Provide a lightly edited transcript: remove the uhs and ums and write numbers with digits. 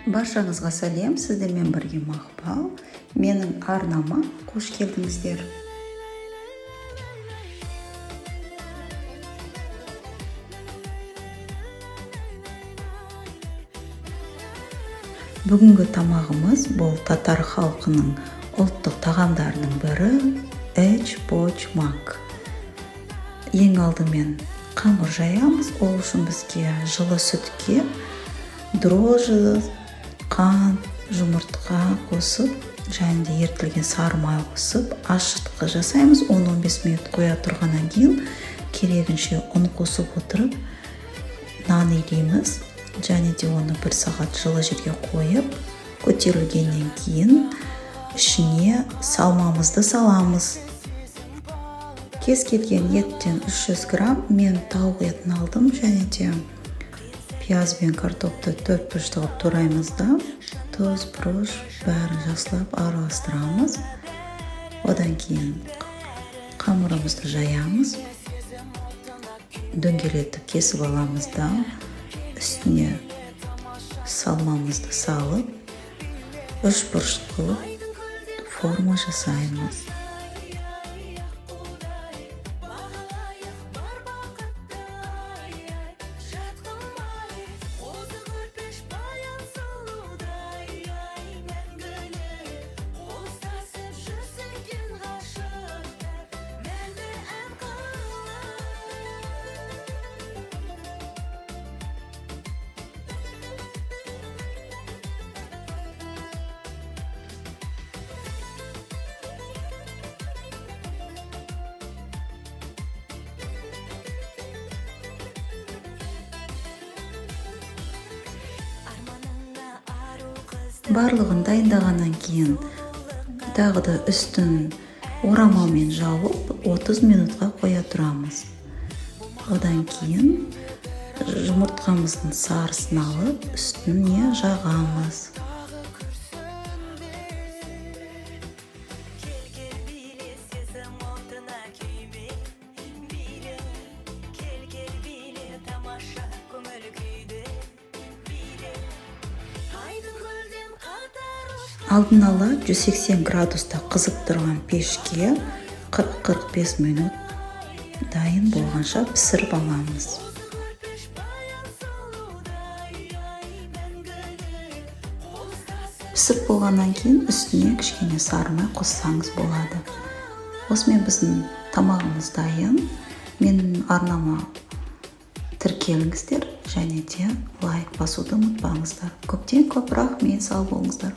Баршаңызға сәлем, сіздермен бірге Мақпал. Менің арнама қош келдіңіздер. Бүгінгі тамағымыз бұл татар халқының ұлттық тағамдарының бірі эч-поч-мак. Ең алдымен қамыр жаямыз. Ол үшін бізге жылы сүтке дрожжи, қант, жұмыртқа қосып, және де ерітілген сары май қосып, ашытқы жасаймыз. 10-15 минут қоя тұрғаннан кейін керегінше ұн қосып отырып, нан илейміз. Және де оны 1 сағат жылы жерге қойып, көтерілгеннен кейін ішіне салмамызды саламыз. Кез келген еттен 300 грамм мен тауық етін алдым, және де пияз бен картопты 4 бөлшек қылып тураймыз да, тұз, бұрыш бәрін жақсылап араластырамыз. Одан кейін қамырымызды жаямыз. Дөңгелетіп кесіп аламыз да, үстіне салмамызды салып, 3 бұрыш қылып форма жасаймыз. Барлығын дайындағаннан кейін тағы да үстін орамалмен жауып 30 минутқа қоя тұрамыз. Одан кейін жұмыртқамыздың сарысын алып, үстіне жағамыз. Алдын ала 180 градуста қызып тұрған пешке 40-45 минут дайын болғанша пісіріп аламыз. Пісіп болғаннан кейін үстіне кішкене сары май қоссаңыз болады. Осымен біздің тамағымыз дайын. Менің арнама тіркеліңіздер, және де лайк басуды ұмытпаңыздар. Көптен көп рахмет, сау болыңыздар.